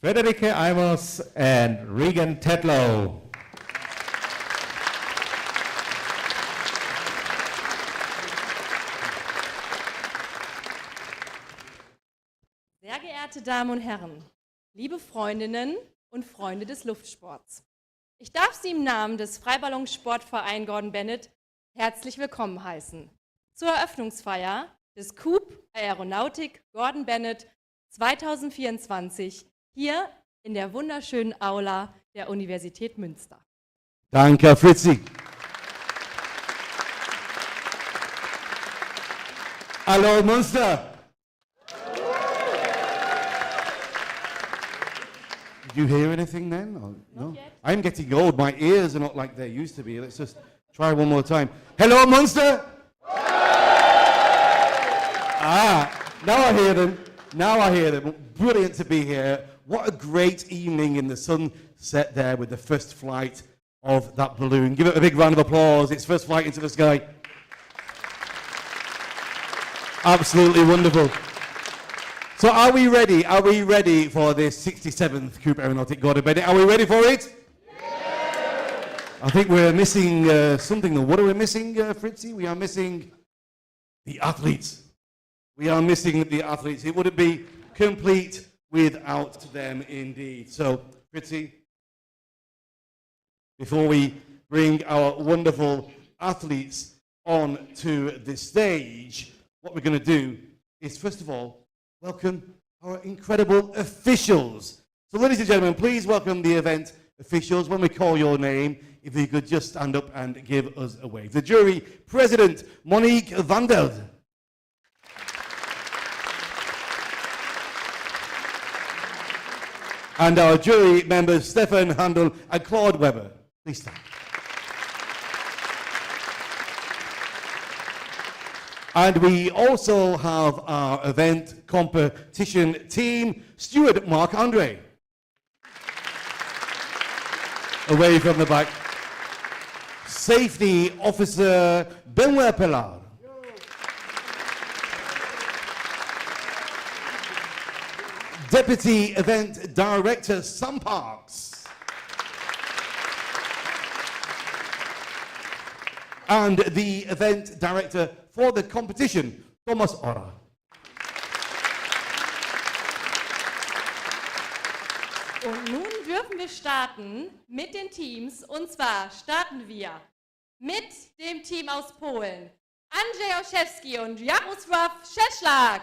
Friederike Eimers and Regan Tetlow. Sehr geehrte Damen und Herren, liebe Freundinnen und Freunde des Luftsports. Ich darf Sie im Namen des Freiballonsportvereins Gordon Bennett herzlich willkommen heißen zur Eröffnungsfeier des Coupe Aéronautique Gordon Bennett 2024 hier in der wunderschönen Aula der Universität Münster. Danke, Fritzi. Hallo, Münster. Did you hear anything then? Or, no? Not yet. I'm getting old. My ears are not like they used to be. Let's just try one more time. Hello, Munster. Now I hear them. Now I hear them. Brilliant to be here. What a great evening in the sunset there with the first flight of that balloon. Give it a big round of applause. It's first flight into the sky. Absolutely wonderful. So are we ready? Are we ready for this 67th Coupe Aéronautique Gordon Bennett? Are we ready for it? Yes. I think we're missing something. What are we missing, Fritzi? We are missing the athletes. We are missing the athletes. It wouldn't be complete without them indeed. So, Fritzi, before we bring our wonderful athletes on to the stage, what we're going to do is, first of all, welcome our incredible officials. So, ladies and gentlemen, please welcome the event officials. When we call your name, if you could just stand up and give us a wave. The jury president, Monique van Delden. And our jury members, Stefan Handel and Claude Weber. Please stand. And we also have our event competition team, Steward Marc-Andre. Away from the back. Safety officer, Benoit Pellard. Deputy Event Director, Sam Parks. And the Event Director for the competition, Thomas Ora. Und nun dürfen wir starten mit den Teams. Und zwar starten wir mit dem Team aus Polen, Andrzej Olszewski und Jarosław Szcześlak.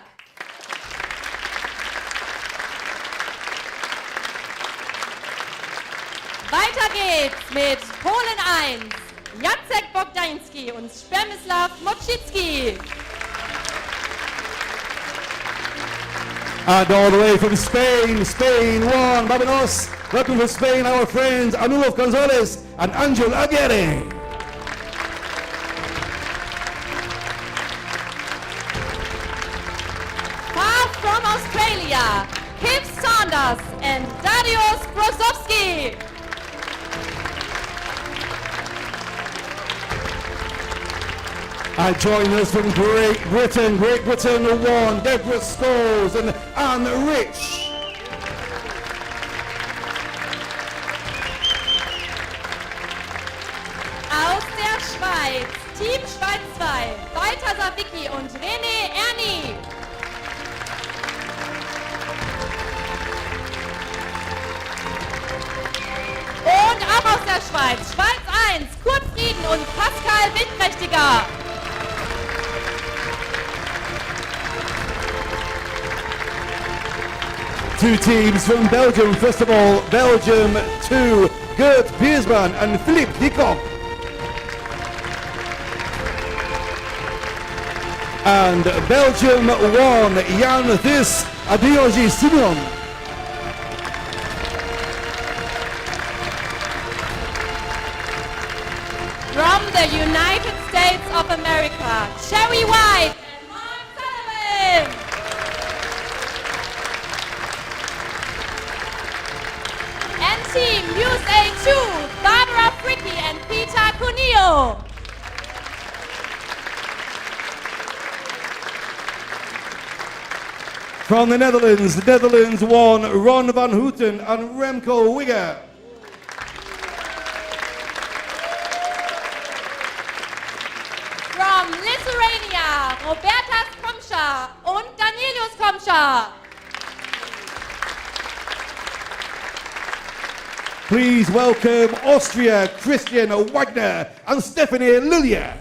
Weiter geht's mit Polen 1, Jacek Bogdański und Przemysław Mocicki. And all the way from Spain, Spain 1, vámonos. Welcome from Spain, our friends Anulov Gonzalez and Angel Aguirre. Far from Australia, Kip Saunders and Dariusz Brozowski. And joining us from Great Britain 1, Deborah Scholes and Anne Rich. Aus der Schweiz, Team Schweiz 2, Walter Sawicki und René Erni. Und auch aus der Schweiz, Schweiz 1, Kurt Frieden und Pascal Wildprächtiger. Two teams from Belgium. First of all, Belgium 2, Gert Piersman and Philippe Dicop. And Belgium 1, Jan Thys, Adioji Simon. From the United States of America, Sherry White and Mark Sullivan. And Team USA 2, Barbara Fricky and Peter Cunillo. From the Netherlands 1, Ron van Houten and Remco Wigger. From Lithuania, Robertas Komscha und Danielius Komscha. Please welcome Austria, Christian Wagner and Stephanie Lulia.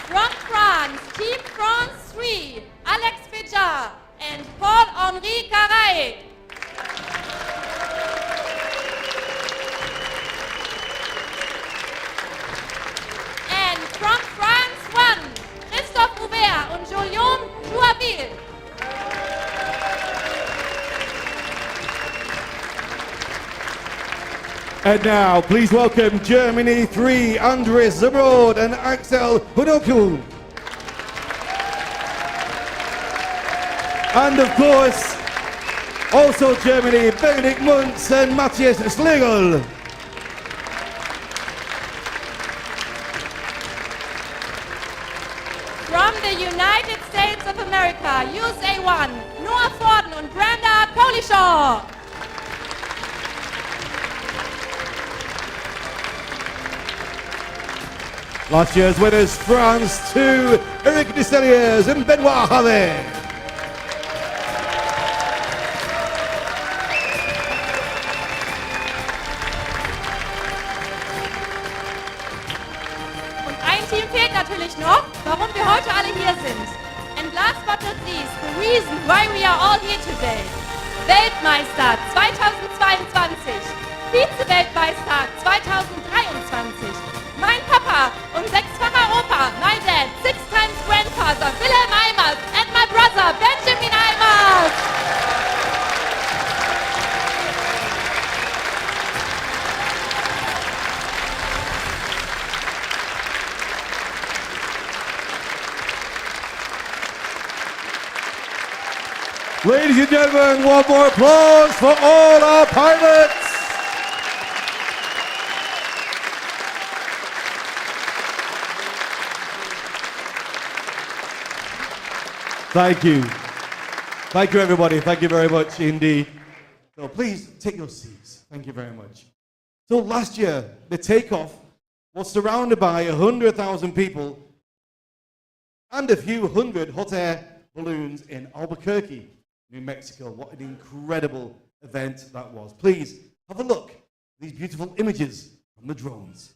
From France, Team France 3, Alex Béjar and Paul-Henri Carré. And from France 1, Christophe Hubert und Julien Jouaville. And now, please welcome Germany 3, Andres Zabrod and Axel Hunoku. And of course, also Germany, Benedikt Muntz and Matthias Schlegel. From the United States of America, USA 1, Noah Forden und Brenda Polishaw. Last year's winners, France 2, Eric Disteliers and Benoit Halle. Und ein Team fehlt natürlich noch, warum wir heute alle hier sind. And last but not least, the reason why we are all here today. Weltmeister 2022, Vize-Weltmeister 2023, mein Papa und sechsfacher Opa, my dad, 6 times grandfather, Wilhelm Eimers, and my brother, Benjamin Eimers. Ladies and gentlemen, one more applause for all our pilots. Thank you. Thank you, everybody. Thank you very much indeed. So please take your seats. Thank you very much. So last year, the takeoff was surrounded by 100,000 people and a few hundred hot air balloons in Albuquerque, New Mexico. What an incredible event that was. Please have a look at these beautiful images from the drones.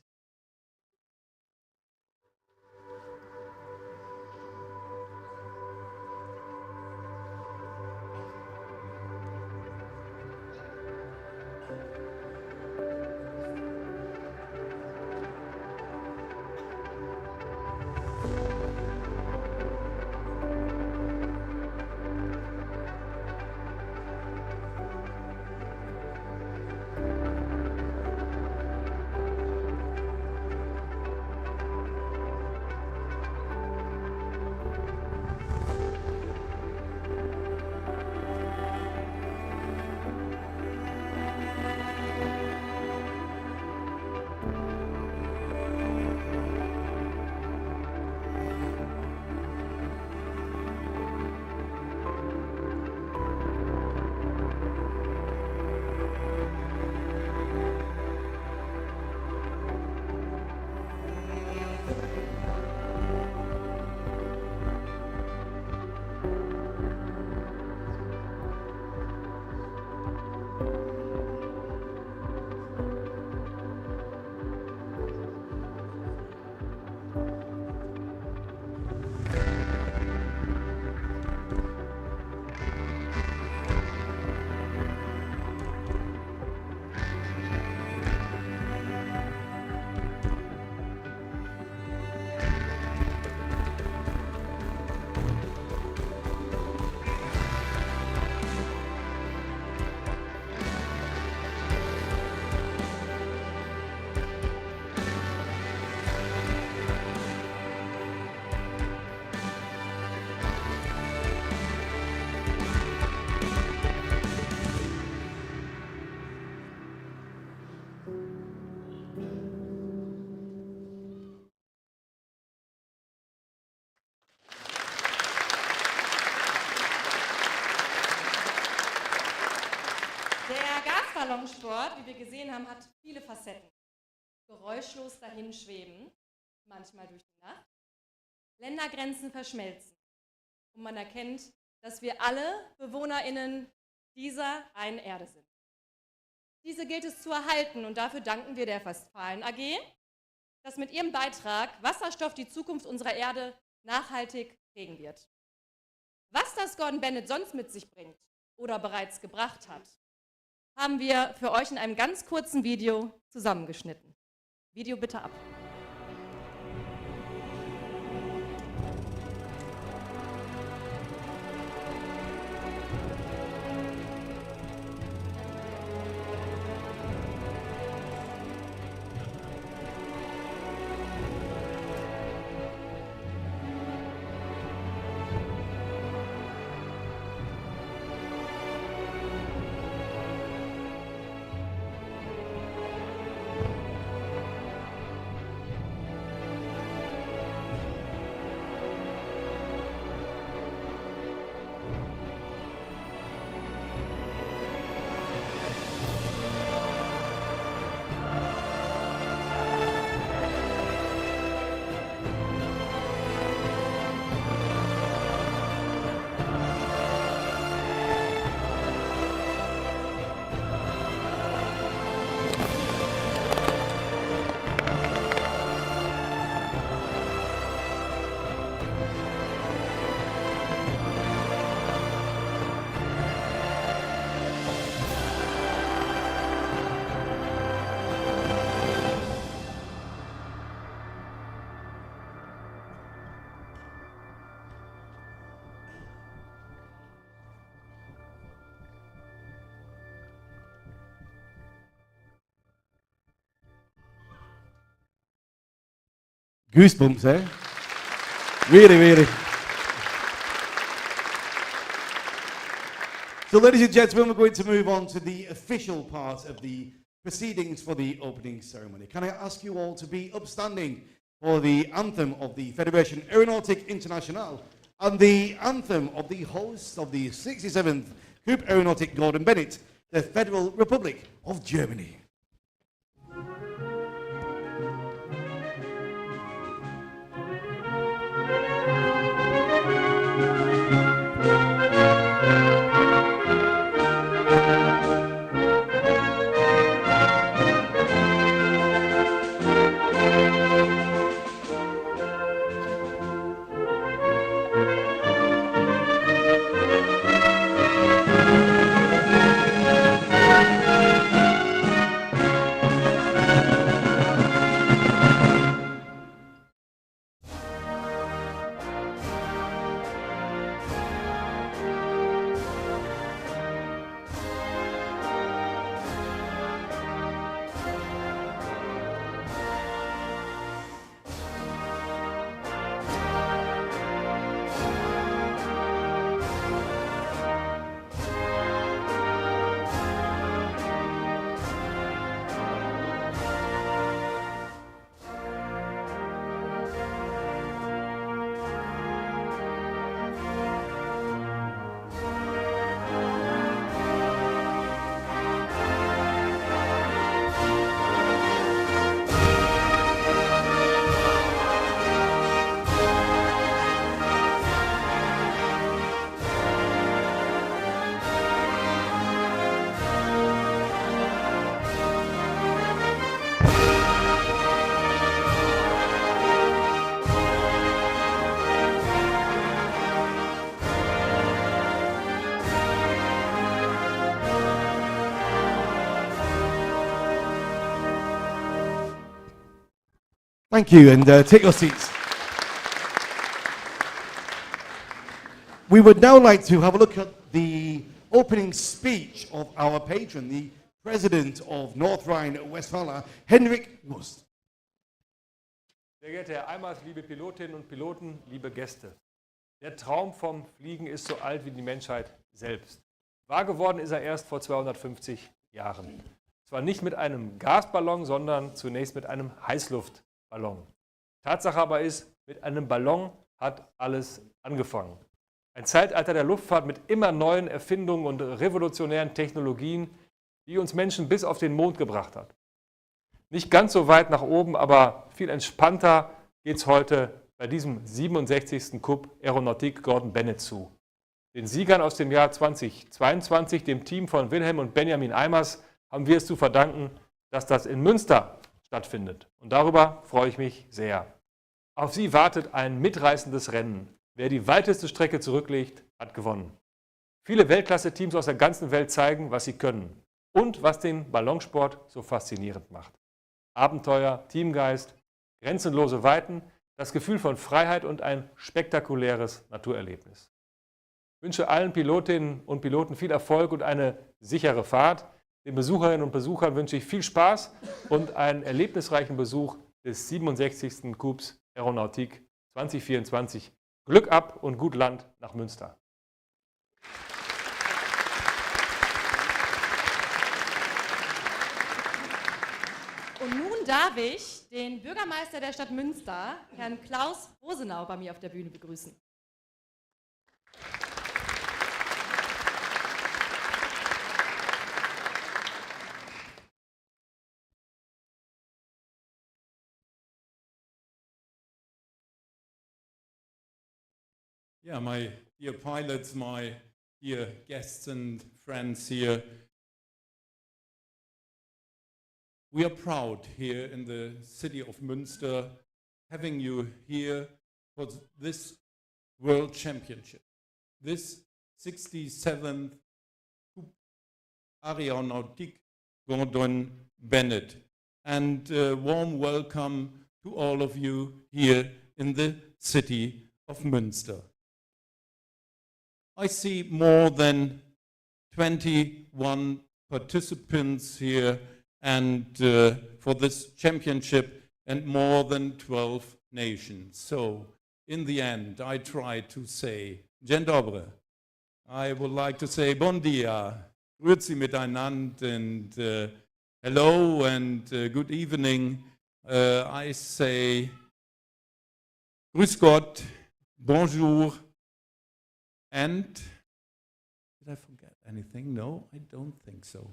Gasballonsport, wie wir gesehen haben, hat viele Facetten. Geräuschlos dahinschweben, manchmal durch die Nacht. Ländergrenzen verschmelzen. Und man erkennt, dass wir alle BewohnerInnen dieser einen Erde sind. Diese gilt es zu erhalten und dafür danken wir der Westfalen AG, dass mit ihrem Beitrag Wasserstoff die Zukunft unserer Erde nachhaltig prägen wird. Was das Gordon Bennett sonst mit sich bringt oder bereits gebracht hat, haben wir für euch in einem ganz kurzen Video zusammengeschnitten. Video bitte ab. Goosebumps, eh? Really, really. So, ladies and gentlemen, we're going to move on to the official part of the proceedings for the opening ceremony. Can I ask you all to be upstanding for the anthem of the Fédération Aéronautique Internationale and the anthem of the host of the 67th Coupe Aéronautique Gordon Bennett, the Federal Republic of Germany. Thank you, and take your seats. We would now like to have a look at the opening speech of our patron, the President of North Rhine-Westphalia, Henrik Wust. Sehr geehrter Herr Eimers, liebe Pilotinnen und Piloten, liebe Gäste. Der Traum vom Fliegen ist so alt wie die Menschheit selbst. Wahr geworden ist er erst vor 250 Jahren. Zwar nicht mit einem Gasballon, sondern zunächst mit einem Heißluftballon. Tatsache aber ist, mit einem Ballon hat alles angefangen. Ein Zeitalter der Luftfahrt mit immer neuen Erfindungen und revolutionären Technologien, die uns Menschen bis auf den Mond gebracht hat. Nicht ganz so weit nach oben, aber viel entspannter geht es heute bei diesem 67. Coupe Aéronautique Gordon Bennett zu. Den Siegern aus dem Jahr 2022, dem Team von Wilhelm und Benjamin Eimers, haben wir es zu verdanken, dass das in Münster stattfindet. Und darüber freue ich mich sehr. Auf Sie wartet ein mitreißendes Rennen. Wer die weiteste Strecke zurücklegt, hat gewonnen. Viele Weltklasse-Teams aus der ganzen Welt zeigen, was sie können und was den Ballonsport so faszinierend macht. Abenteuer, Teamgeist, grenzenlose Weiten, das Gefühl von Freiheit und ein spektakuläres Naturerlebnis. Ich wünsche allen Pilotinnen und Piloten viel Erfolg und eine sichere Fahrt. Den Besucherinnen und Besuchern wünsche ich viel Spaß und einen erlebnisreichen Besuch des 67. Coupes Aéronautique 2024. Glück ab und gut Land nach Münster. Und nun darf ich den Bürgermeister der Stadt Münster, Herrn Klaus Rosenau, bei mir auf der Bühne begrüßen. Yeah, my dear pilots, my dear guests and friends here, we are proud here in the city of Münster having you here for this World Championship, this 67th Coupe Aéronautique Gordon Bennett, and a warm welcome to all of you here in the city of Münster. I see more than 21 participants here and for this championship and more than 12 nations. So in the end, I try to say Dzień dobry. I would like to say bon dia, grüezi miteinander, and hello and good evening. I say grüß Gott, bonjour, and did I forget anything? No, I don't think so.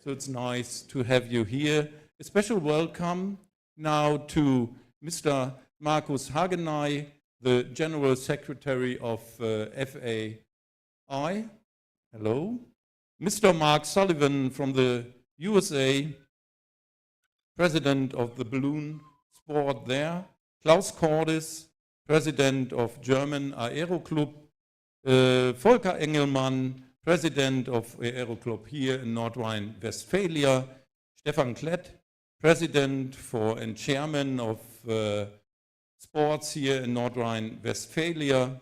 So it's nice to have you here. A special welcome now to Mr. Markus Hagenay, the General Secretary of FAI. Hello. Mr. Mark Sullivan from the USA, President of the balloon sport there. Klaus Cordis, President of German Aéroclub. Volker Engelmann, President of Aéroclub here in North Rhine-Westphalia. Stefan Klett, President and Chairman of Sports here in North Rhine-Westphalia.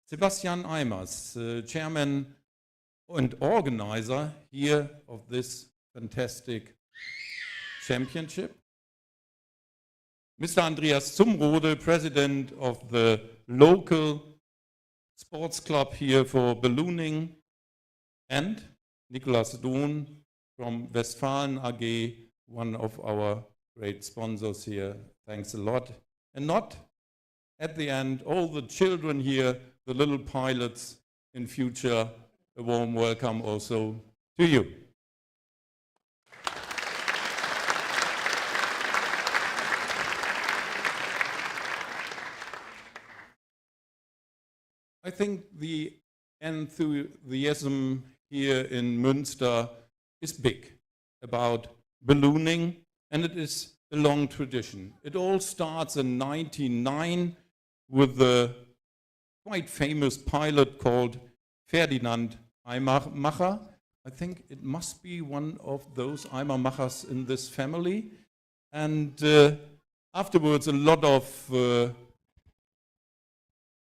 Sebastian Eimers, Chairman and Organizer here of this fantastic championship. Mr. Andreas Zumrode, President of the local sports club here for ballooning, and Nicolas Dohn from Westfalen AG, one of our great sponsors here. Thanks a lot. And not at the end, all the children here, the little pilots in future, a warm welcome also to you. I think the enthusiasm here in Münster is big about ballooning, and it is a long tradition. It all starts in 1909 with a quite famous pilot called Ferdinand Eimermacher. I think it must be one of those Eimermachers in this family. And afterwards, a lot of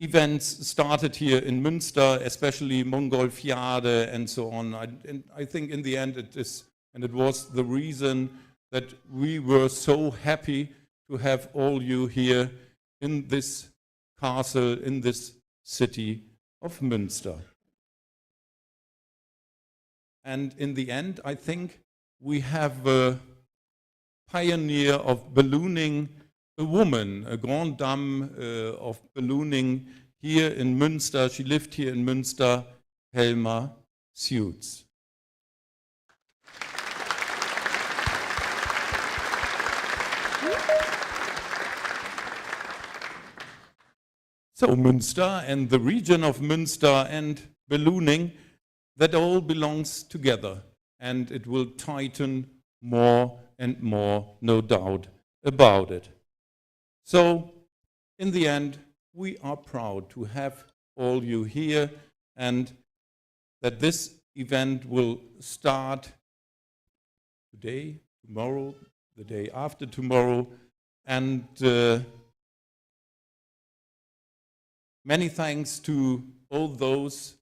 events started here in Münster, especially Mongolfiade and so on. And I think in the end it was the reason that we were so happy to have all you here in this castle, in this city of Münster. And in the end, I think we have a pioneer of ballooning, a woman, a grande dame of ballooning here in Münster. She lived here in Münster, Helma suits. So Münster and the region of Münster and ballooning, that all belongs together, and it will tighten more and more, no doubt about it. So in the end, we are proud to have all you here, and that this event will start today, tomorrow, the day after tomorrow, and many thanks to all those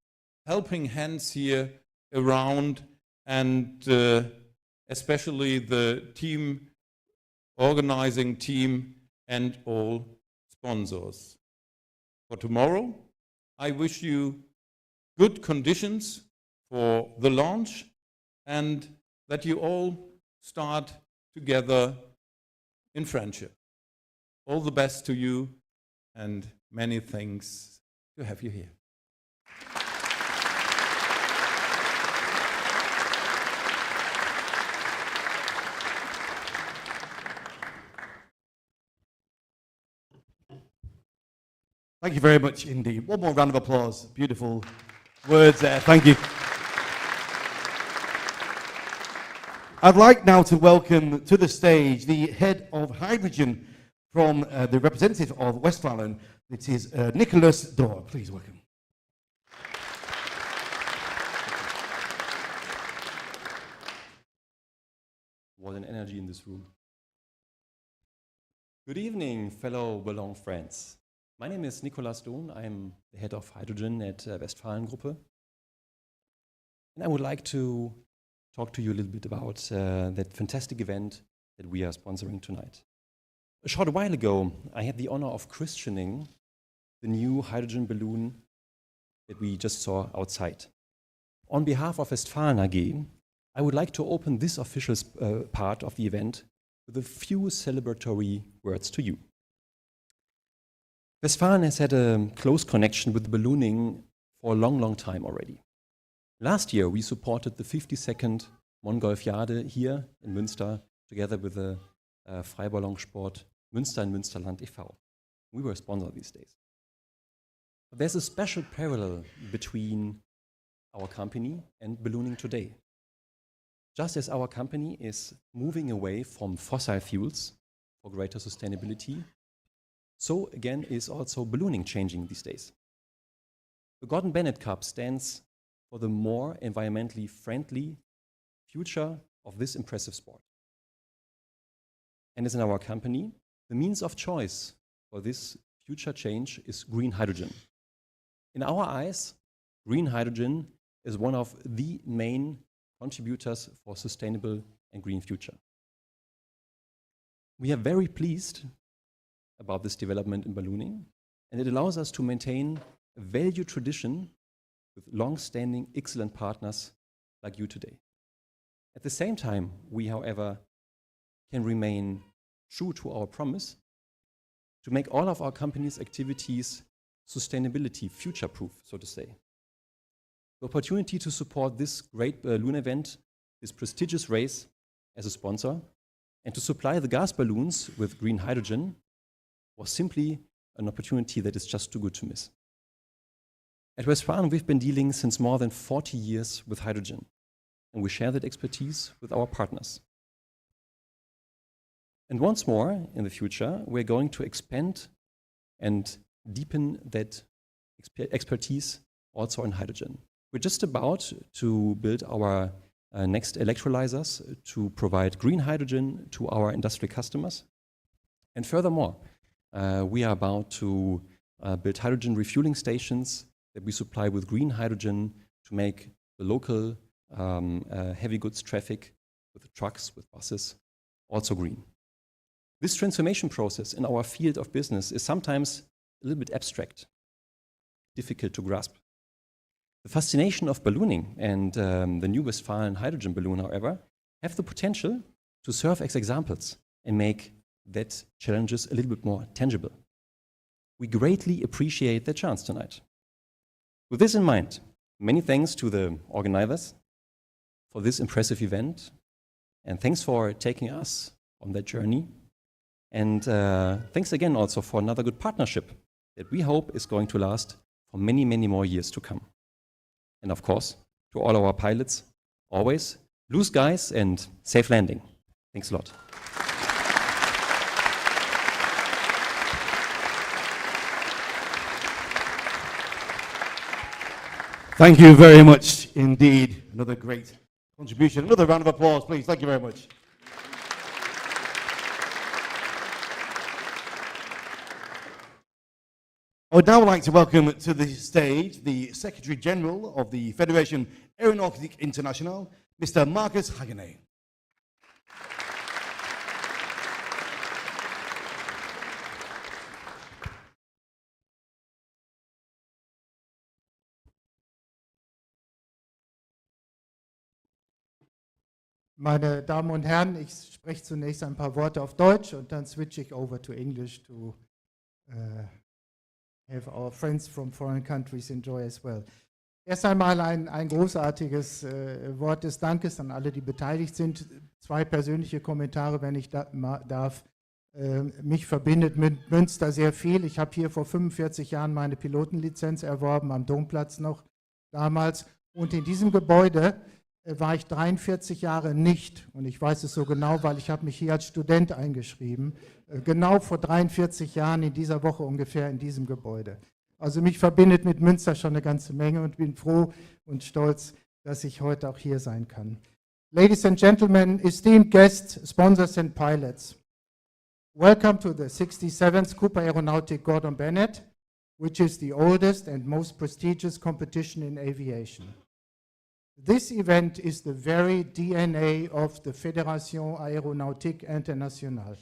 helping hands here around, and especially the team, organizing team, and all sponsors. For tomorrow, I wish you good conditions for the launch, and that you all start together in friendship. All the best to you, and many thanks to have you here. Thank you very much indeed. One more round of applause. Beautiful words there. Thank you. I'd like now to welcome to the stage the head of hydrogen from the representative of Westfalen. It is Nicholas Dorr. Please welcome. What an energy in this room. Good evening, fellow Ballon friends. My name is Nicolas Dohn. I'm the head of hydrogen at Westfalen Gruppe. And I would like to talk to you a little bit about that fantastic event that we are sponsoring tonight. A short while ago, I had the honor of christening the new hydrogen balloon that we just saw outside. On behalf of Westfalen AG, I would like to open this official part of the event with a few celebratory words to you. Westfalen has had a close connection with ballooning for a long, long time already. Last year, we supported the 52nd Mongolfiade here in Münster, together with the Freiballonsport Münster and Münsterland e.V. We were a sponsor these days. But there's a special parallel between our company and ballooning today. Just as our company is moving away from fossil fuels for greater sustainability, so again is also ballooning changing these days. The Gordon Bennett Cup stands for the more environmentally friendly future of this impressive sport. And as in our company, the means of choice for this future change is green hydrogen. In our eyes, green hydrogen is one of the main contributors for sustainable and green future. We are very pleased about this development in ballooning, and it allows us to maintain a value tradition with long-standing excellent partners like you today. At the same time, we, however, can remain true to our promise to make all of our company's activities sustainability future-proof, so to say. The opportunity to support this great balloon event, this prestigious race as a sponsor, and to supply the gas balloons with green hydrogen was simply an opportunity that is just too good to miss. At Westfalen, we've been dealing since more than 40 years with hydrogen, and we share that expertise with our partners. And once more, in the future, we're going to expand and deepen that expertise also in hydrogen. We're just about to build our next electrolyzers to provide green hydrogen to our industrial customers. And furthermore, we are about to build hydrogen refueling stations that we supply with green hydrogen to make the local heavy goods traffic with trucks, with buses, also green. This transformation process in our field of business is sometimes a little bit abstract, difficult to grasp. The fascination of ballooning and the new Westfalen hydrogen balloon, however, have the potential to serve as examples and make that challenges a little bit more tangible. We greatly appreciate the chance tonight. With this in mind, Many thanks to the organizers for this impressive event, and thanks for taking us on that journey. And thanks again also for another good partnership that we hope is going to last for many, many more years to come. And of course, to all our pilots, always blue skies and safe landing. Thanks a lot. Thank you very much indeed. Another great contribution. Another round of applause, please. Thank you very much. I would now like to welcome to the stage the Secretary General of the Federation Aéronautique Internationale, Mr. Markus Hagenet. Meine Damen und Herren, ich spreche zunächst ein paar Worte auf Deutsch und dann switche ich over to English to have our friends from foreign countries enjoy as well. Erst einmal ein großartiges Wort des Dankes an alle, die beteiligt sind. 2 persönliche Kommentare, wenn ich darf. Mich verbindet mit Münster sehr viel. Ich habe hier vor 45 Jahren meine Pilotenlizenz erworben, am Domplatz noch damals. Und in diesem Gebäude war ich 43 Jahre nicht. Und ich weiß es so genau, weil ich habe mich hier als Student eingeschrieben. Genau vor 43 Jahren, in dieser Woche ungefähr, in diesem Gebäude. Also mich verbindet mit Münster schon eine ganze Menge und bin froh und stolz, dass ich heute auch hier sein kann. Ladies and gentlemen, esteemed guests, sponsors and pilots. Welcome to the 67th Coupe Aéronautique Gordon Bennett, which is the oldest and most prestigious competition in aviation. This event is the very DNA of the Fédération Aéronautique Internationale.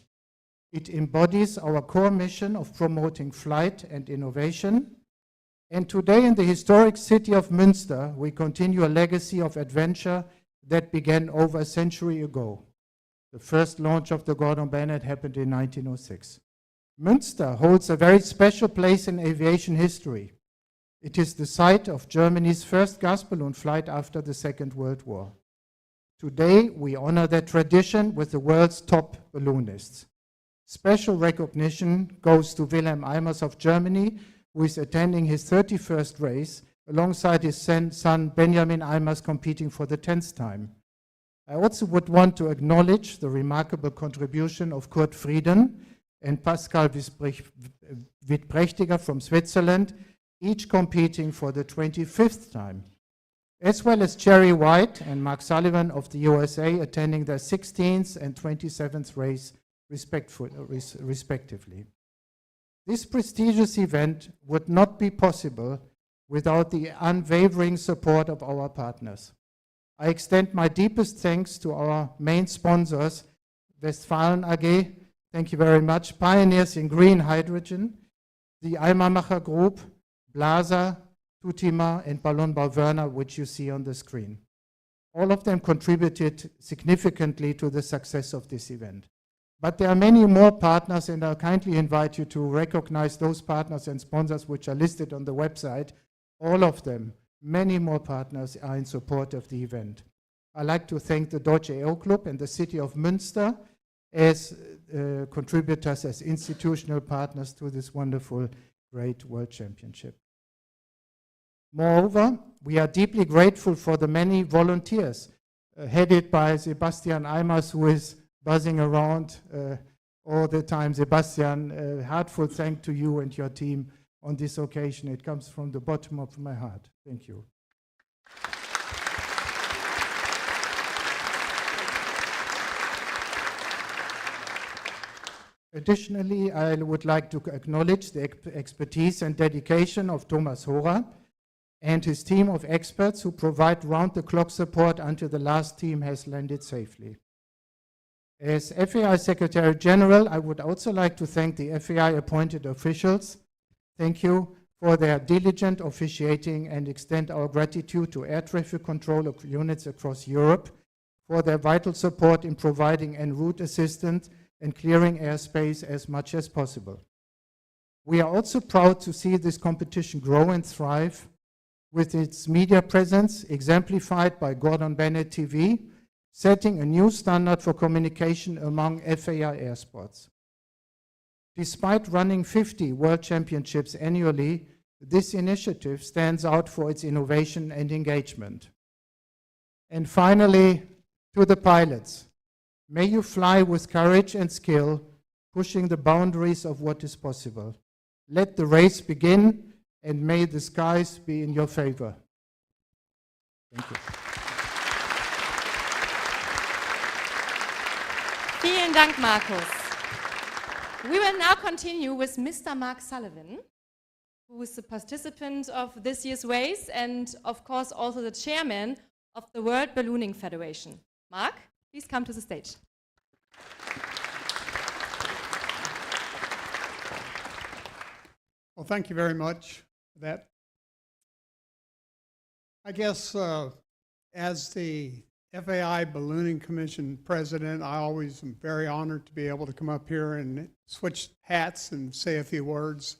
It embodies our core mission of promoting flight and innovation. And today in the historic city of Münster, we continue a legacy of adventure that began over a century ago. The first launch of the Gordon Bennett happened in 1906. Münster holds a very special place in aviation history. It is the site of Germany's first gas balloon flight after the Second World War. Today, we honor that tradition with the world's top balloonists. Special recognition goes to Wilhelm Eimers of Germany, who is attending his 31st race alongside his son Benjamin Eimers, competing for the 10th time. I also would want to acknowledge the remarkable contribution of Kurt Frieden and Pascal Wittprächtiger from Switzerland, each competing for the 25th time, as well as Jerry White and Mark Sullivan of the USA attending their 16th and 27th race respectively. This prestigious event would not be possible without the unwavering support of our partners. I extend my deepest thanks to our main sponsors, Westfalen AG, thank you very much, pioneers in green hydrogen, the Almamacher Group, Blaser, Tutima, and Ballonbau Werner, which you see on the screen. All of them contributed significantly to the success of this event. But there are many more partners, and I'll kindly invite you to recognize those partners and sponsors which are listed on the website. All of them, many more partners are in support of the event. I'd like to thank the Deutsche Aero Club and the city of Münster as contributors, as institutional partners to this wonderful, great World Championship. Moreover, we are deeply grateful for the many volunteers headed by Sebastian Eimers, who is buzzing around all the time. Sebastian, heartfelt thanks to you and your team on this occasion. It comes from the bottom of my heart. Thank you. Additionally, I would like to acknowledge the expertise and dedication of Thomas Horer and his team of experts who provide round-the-clock support until the last team has landed safely. As FAI Secretary General, I would also like to thank the FAI appointed officials. Thank you for their diligent officiating and extend our gratitude to air traffic control units across Europe for their vital support in providing en route assistance and clearing airspace as much as possible. We are also proud to see this competition grow and thrive. with its media presence exemplified by Gordon Bennett TV, setting a new standard for communication among FAI air sports. Despite running 50 World Championships annually, this initiative stands out for its innovation and engagement. And finally, to the pilots, may you fly with courage and skill, pushing the boundaries of what is possible. Let the race begin, and may the skies be in your favor. Thank you. Vielen Dank, Markus. We will now continue with Mr. Mark Sullivan, who is the participant of this year's race and, of course, also the chairman of the World Ballooning Federation. Mark, please come to the stage. Well, thank you very much for that. I guess as the FAI Ballooning Commission president, I always am very honored to be able to come up here and switch hats and say a few words.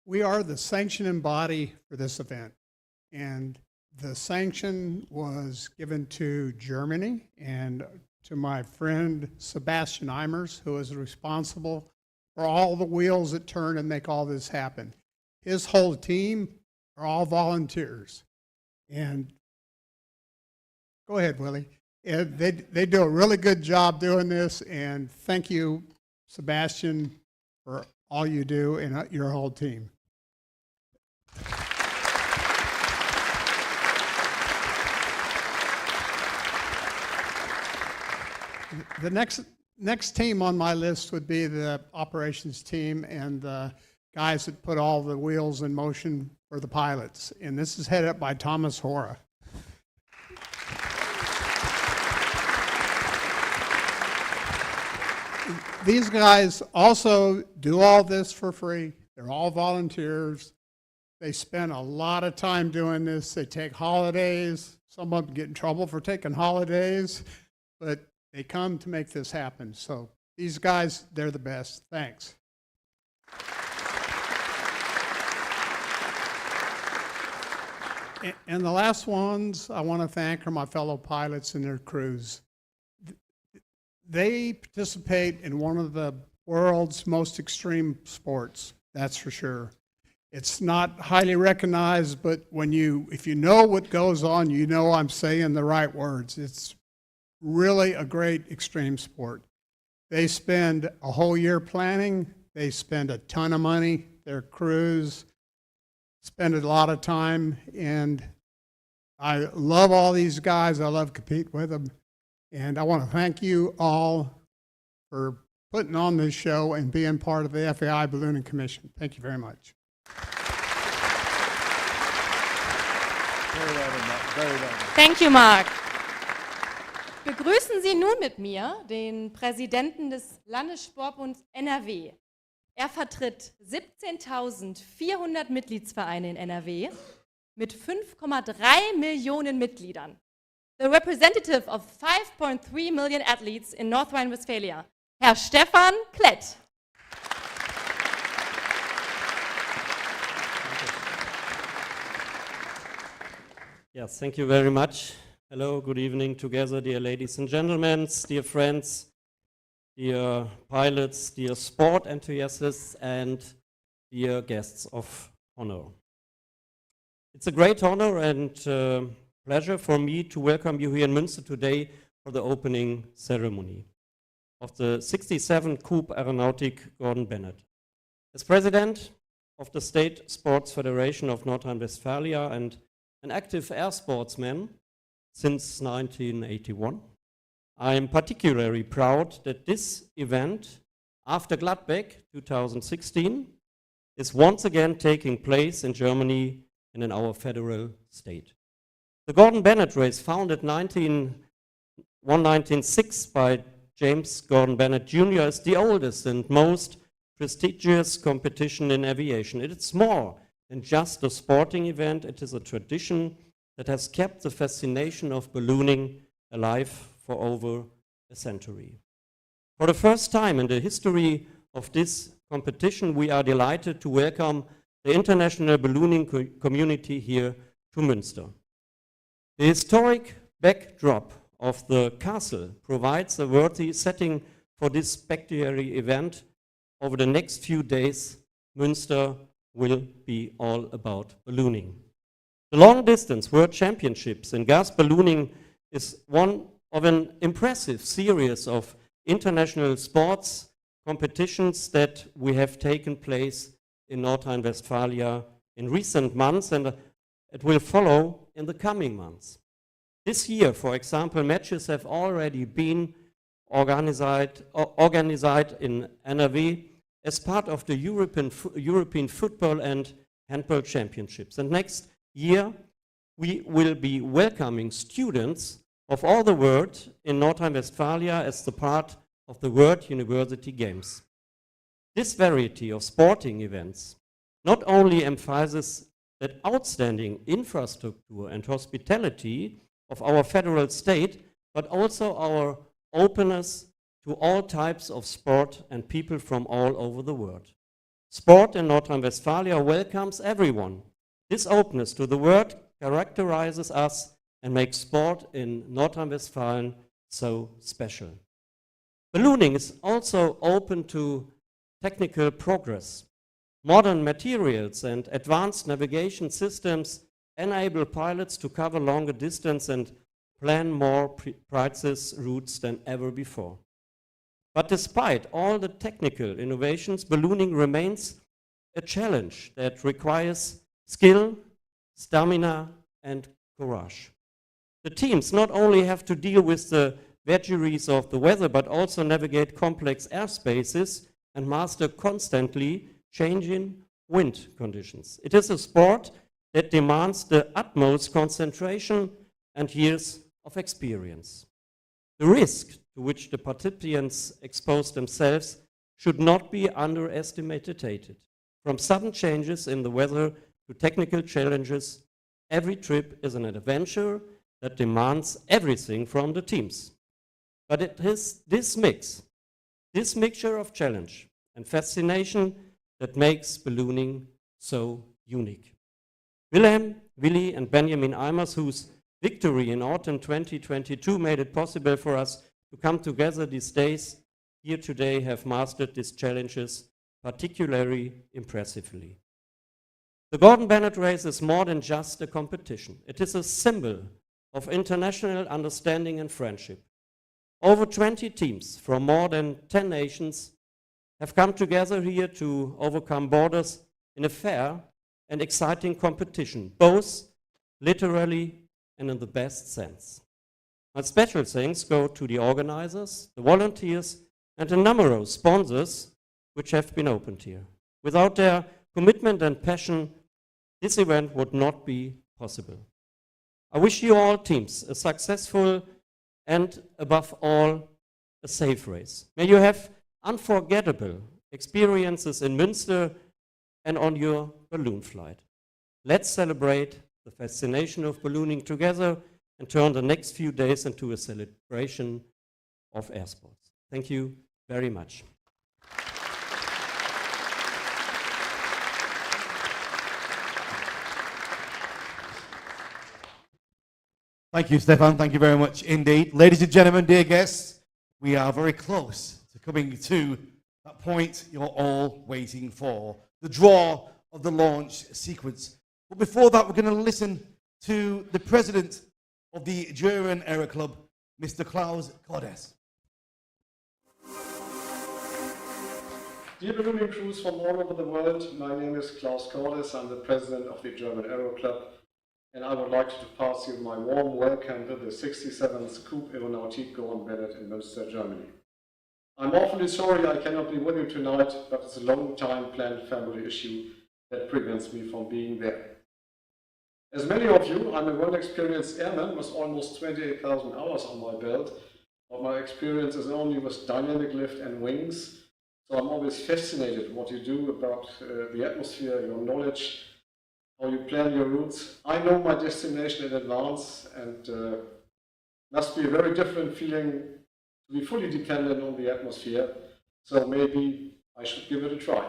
We are the sanctioning body for this event, and the sanction was given to Germany and to my friend Sebastian Eimers, who is responsible for all the wheels that turn and make all this happen. His whole team are all volunteers. And go ahead, Willie. And they do a really good job doing this, and thank you, Sebastian, for all you do and your whole team. The next team on my list would be the operations team and the guys that put all the wheels in motion for the pilots. And this is headed up by Thomas Hora. These guys also do all this for free. They're all volunteers. They spend a lot of time doing this. They take holidays. Some of them get in trouble for taking holidays, but they come to make this happen. So these guys, they're the best. Thanks. And the last ones I want to thank are my fellow pilots and their crews. They participate in one of the world's most extreme sports, that's for sure. It's not highly recognized, but if you know what goes on, you know I'm saying the right words. It's really a great extreme sport. They spend a whole year planning. They spend a ton of money. Their crews spend a lot of time, and I love all these guys. I love competing with them. And I want to thank you all for putting on this show and being part of the FAI Ballooning Commission. Thank you very much. Thank you, Mark. Begrüßen Sie nun mit mir den Präsidenten des Landessportbunds NRW. Er vertritt 17.400 Mitgliedsvereine in NRW mit 5,3 Millionen Mitgliedern. The representative of 5.3 million athletes in North Rhine-Westphalia, Herr Stefan Klett. Yes, thank you very much. Hello, good evening together, dear ladies and gentlemen, dear friends, dear pilots, dear sport enthusiasts, and dear guests of honor. It's a great honor and pleasure for me to welcome you here in Münster today for the opening ceremony of the 67th Coupe Aéronautique Gordon Bennett. As president of the State Sports Federation of North Rhine-Westphalia and an active air sportsman since 1981, I am particularly proud that this event, after Gladbeck 2016, is once again taking place in Germany and in our federal state. The Gordon Bennett race, founded 1906 by James Gordon Bennett Jr., is the oldest and most prestigious competition in aviation. It is more than just a sporting event. It is a tradition that has kept the fascination of ballooning alive for over a century. For the first time in the history of this competition, we are delighted to welcome the international ballooning community here to Münster. The historic backdrop of the castle provides a worthy setting for this spectacular event. Over the next few days, Münster will be all about ballooning. The long-distance World Championships in gas ballooning is one of an impressive series of international sports competitions that we have taken place in North Rhine-Westphalia in recent months, and it will follow in the coming months. This year, for example, matches have already been organized in NRW as part of the European Football and Handball Championships. And next year, we will be welcoming students of all the world in North Rhine-Westphalia as the part of the World University Games. This variety of sporting events not only emphasizes that outstanding infrastructure and hospitality of our federal state, but also our openness to all types of sport and people from all over the world. Sport in North Rhine-Westphalia welcomes everyone. This openness to the world characterizes us and makes sport in North Rhine-Westphalia so special. Ballooning is also open to technical progress. Modern materials and advanced navigation systems enable pilots to cover longer distance and plan more precise routes than ever before. But despite all the technical innovations, ballooning remains a challenge that requires skill, stamina, and courage. The teams not only have to deal with the vagaries of the weather, but also navigate complex airspaces and master constantly changing wind conditions. It is a sport that demands the utmost concentration and years of experience. The risk to which the participants expose themselves should not be underestimated. From sudden changes in the weather to technical challenges, every trip is an adventure that demands everything from the teams. But it is this mixture of challenge and fascination that makes ballooning so unique. Wilhelm, Willi, and Benjamin Eimers, whose victory in autumn 2022 made it possible for us to come together these days here today, have mastered these challenges particularly impressively. The Gordon Bennett race is more than just a competition. It is a symbol of international understanding and friendship. Over 20 teams from more than 10 nations have come together here to overcome borders in a fair and exciting competition, both literally and in the best sense. My special thanks go to the organizers, the volunteers, and a number of sponsors which have been opened here. Without their commitment and passion, this event would not be possible. I wish you all teams a successful and, above all, a safe race. May you have unforgettable experiences in Münster and on your balloon flight. Let's celebrate the fascination of ballooning together and turn the next few days into a celebration of air sports. Thank you very much. Thank you, Stefan. Thank you very much indeed. Ladies and gentlemen, dear guests, we are very close to coming to that point you're all waiting for, the draw of the launch sequence. But before that, we're going to listen to the president of the German Aero Club, Mr. Klaus Cordes. Dear ballooning crews from all over the world, my name is Klaus Cordes. I'm the president of the German Aero Club, and I would like to pass you my warm welcome to the 67th Coupe Aéronautique Gordon Bennett in Münster, Germany. I'm awfully sorry I cannot be with you tonight, but it's a long time planned family issue that prevents me from being there. As many of you, I'm a well-experienced airman with almost 28,000 hours on my belt, but my experience is only with dynamic lift and wings, so I'm always fascinated what you do about the atmosphere, your knowledge, how you plan your routes. I know my destination in advance, and must be a very different feeling to be fully dependent on the atmosphere, so maybe I should give it a try.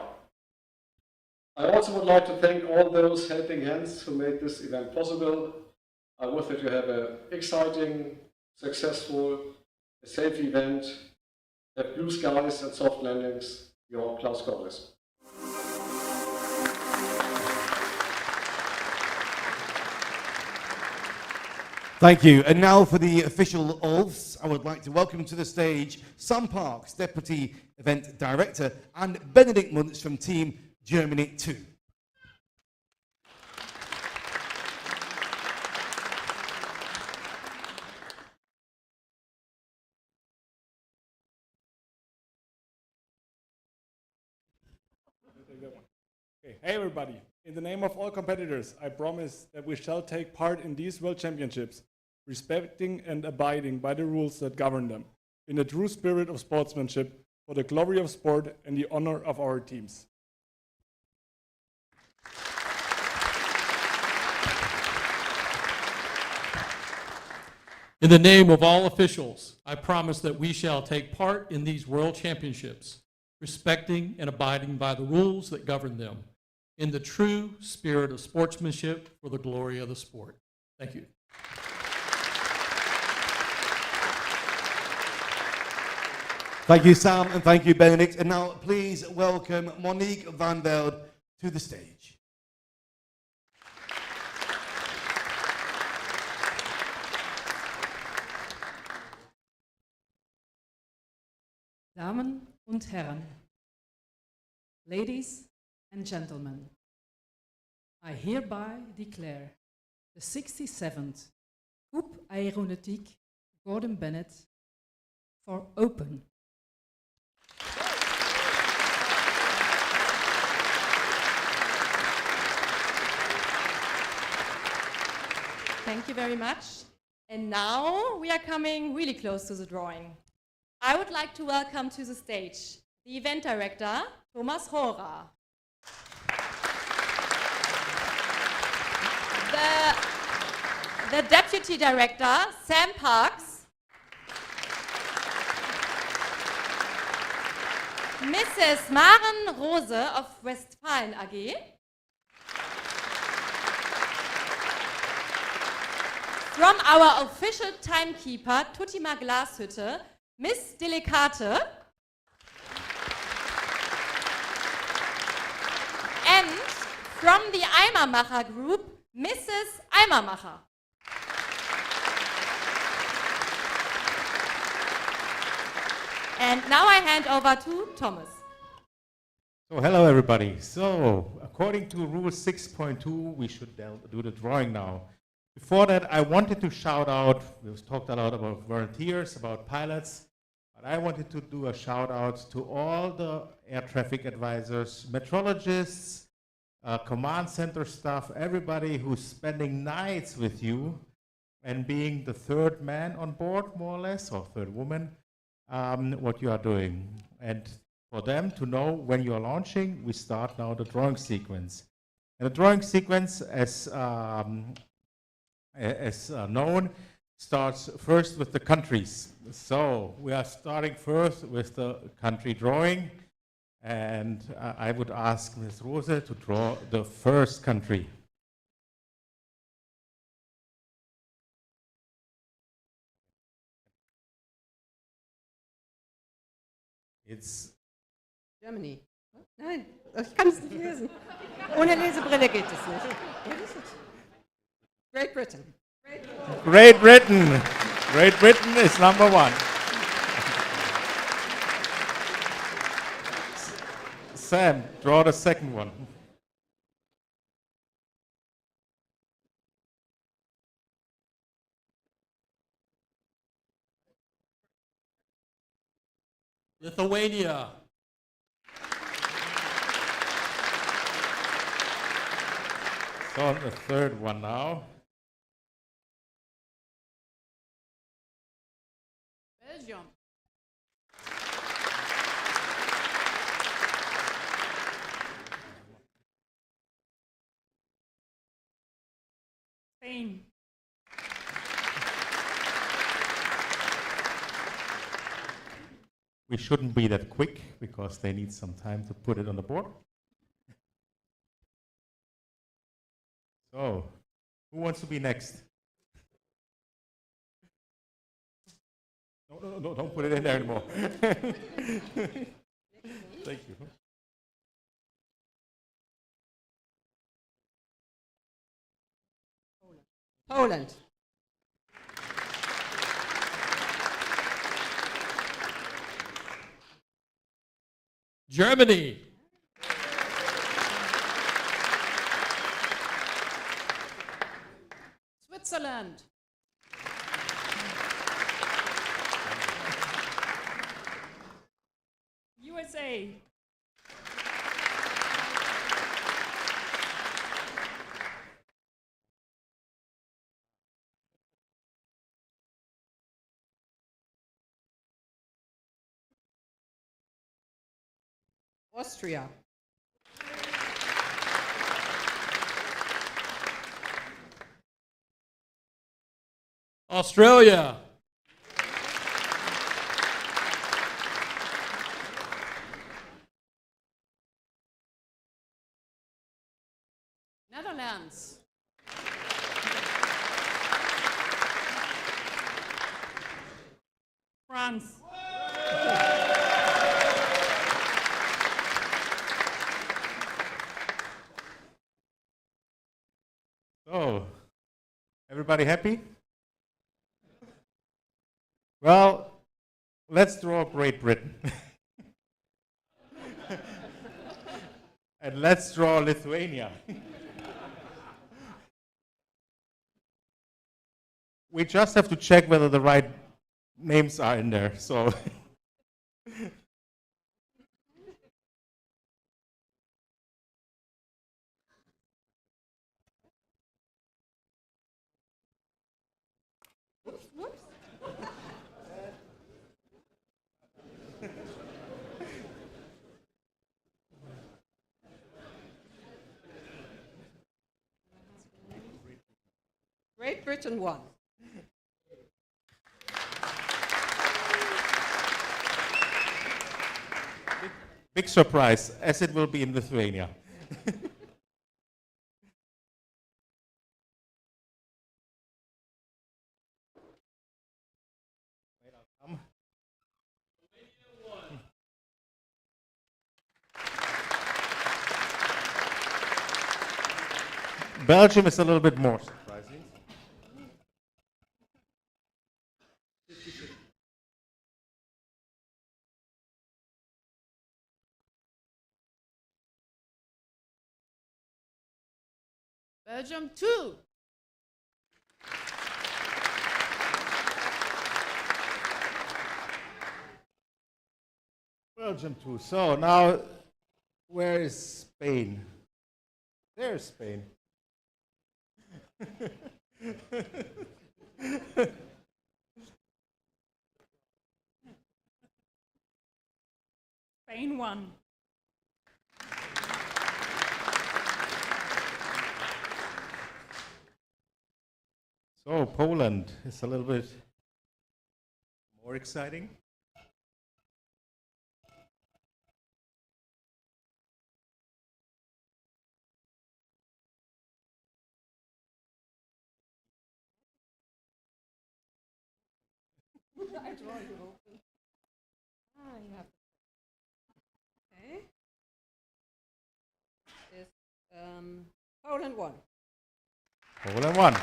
I also would like to thank all those helping hands who made this event possible. I hope that you have an exciting, successful, safe event, have blue skies and soft landings. Your Klaus Cordes. Thank you. And now for the official oaths, I would like to welcome to the stage Sam Parks, Deputy Event Director, and Benedict Munz from Team Germany 2. Okay. Hey everybody, in the name of all competitors, I promise that we shall take part in these World Championships, respecting and abiding by the rules that govern them, in a true spirit of sportsmanship, for the glory of sport and the honor of our teams. In the name of all officials, I promise that we shall take part in these World Championships, respecting and abiding by the rules that govern them, in the true spirit of sportsmanship for the glory of the sport. Thank you. Thank you, Sam, and thank you, Benedict. And now please welcome Monique van Velde to the stage. Damen und Herren, ladies and gentlemen, I hereby declare the 67th Coupe Aéronautique Gordon Bennett for open. Thank you very much. And now we are coming really close to the drawing. I would like to welcome to the stage the event director, Thomas Horer. The deputy director, Sam Parks. Mrs. Maren Rose of Westfalen AG. From our official timekeeper, Tutima Glashütte, Miss Delicate. And from the Eimermacher group, Mrs. Eimermacher. And now I hand over to Thomas. So hello everybody. So according to rule 6.2, we should do the drawing now. Before that, I wanted to shout out, we've talked a lot about volunteers, about pilots, but I wanted to do a shout out to all the air traffic advisors, meteorologists, command center staff, everybody who's spending nights with you and being the third man on board, more or less, or third woman, what you are doing. And for them to know when you are launching, we start now the drawing sequence. And the drawing sequence, as known, starts first with the countries. So we are starting first with the country drawing, and I would ask Ms. Rose to draw the first country. It's Germany. Nein, ich kann es nicht lesen. Ohne Lesebrille geht es nicht. What is it? Great Britain. Great Britain. Great Britain is number one. Sam, draw the second one. Lithuania. So the third one now. Belgium. Spain. We shouldn't be that quick because they need some time to put it on the board. So, who wants to be next? No, don't put it in there anymore. Thank you. Poland. Germany. Switzerland. USA. Austria. Australia. Netherlands. France. So, everybody happy? Well, let's draw Great Britain. And let's draw Lithuania. We just have to check whether the right names are in there. So Great Britain won. big surprise, as it will be in Lithuania. Belgium is a little bit more surprising. Belgium 2. Belgium too. So now, where is Spain? There's Spain. Spain won. So Poland is a little bit more exciting. I draw you open. Ah, you have. Okay. Is Poland won. Poland won.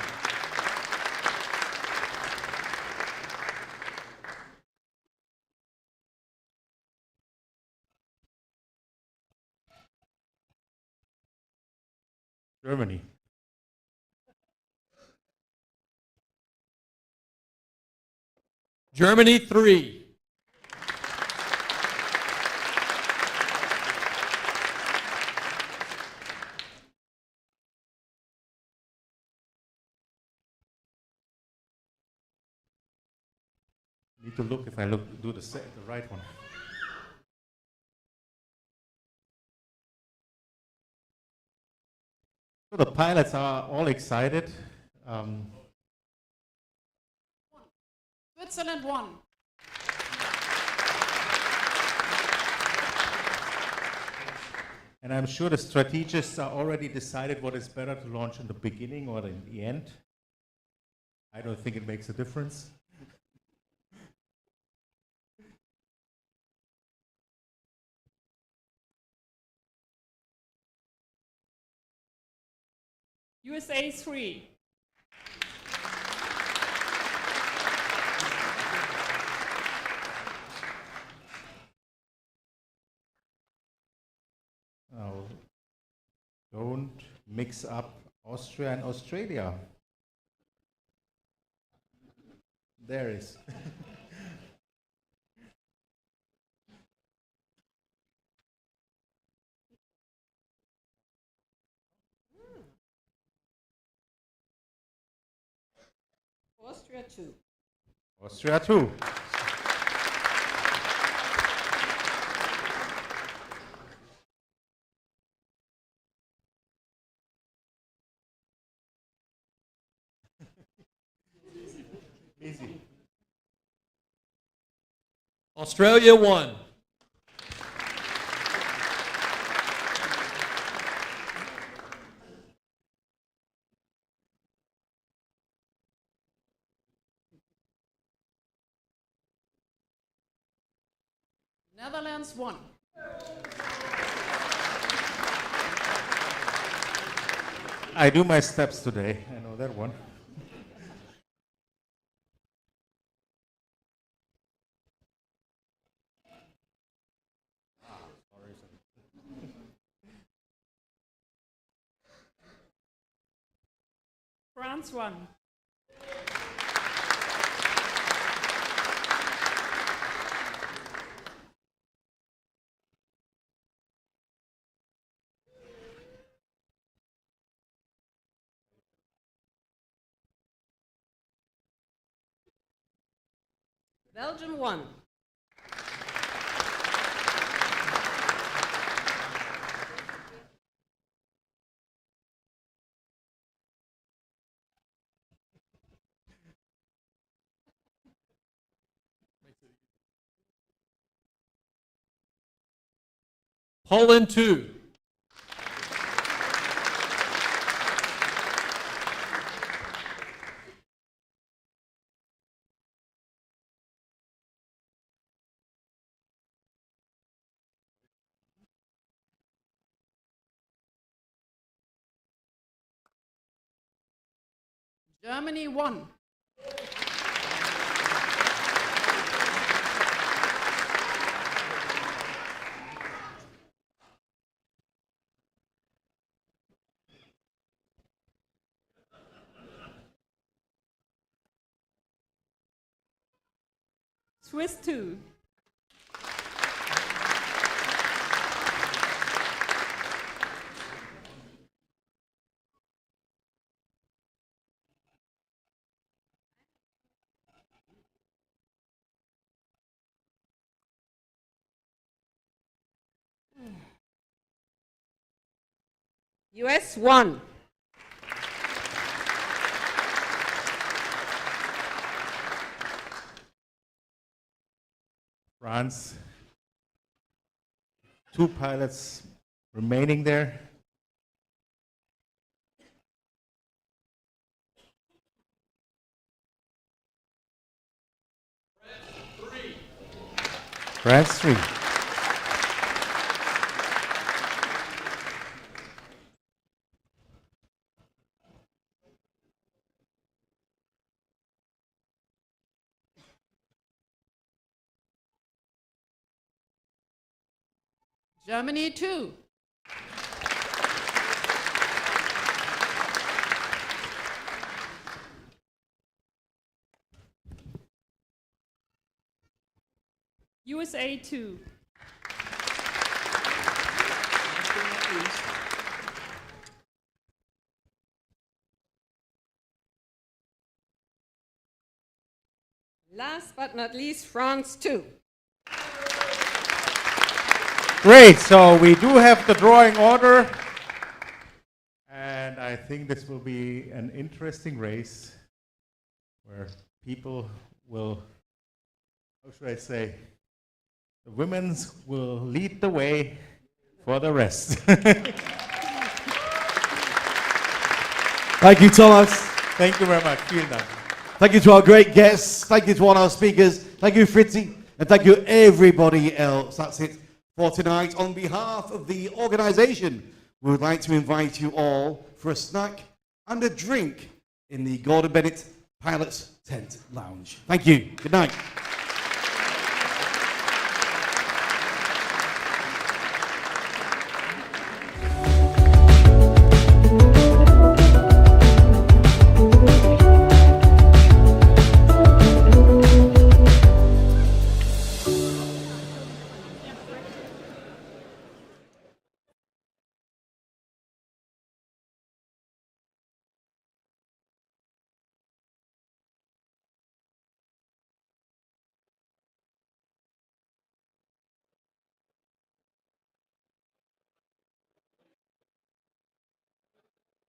Germany. Germany 3. Need to look if I do the right one. So the pilots are all excited. Switzerland 1. And I'm sure the strategists are already decided what is better to launch in the beginning or in the end. I don't think it makes a difference. USA 3. Now, don't mix up Austria and Australia. There is. Austria 2. Austria too. Easy. Australia 1. Netherlands 1. I do my steps today. I know that one. France 1. Belgium 1. Poland 2. Germany 1. Swiss 2. US 1. France. 2 pilots remaining there. France 3. Germany 2. USA 2. Last but not least, France 2. Great, so we do have the drawing order. And I think this will be an interesting race where people will, how should I say, the women's will lead the way, for the rest. Thank you, Thomas. Thank you very much. Vielen Dank. Thank you to our great guests. Thank you to all our speakers. Thank you, Fritzi. And thank you, everybody else. That's it for tonight. On behalf of the organisation, we would like to invite you all for a snack and a drink in the Gordon Bennett Pilots Tent Lounge. Thank you. Good night.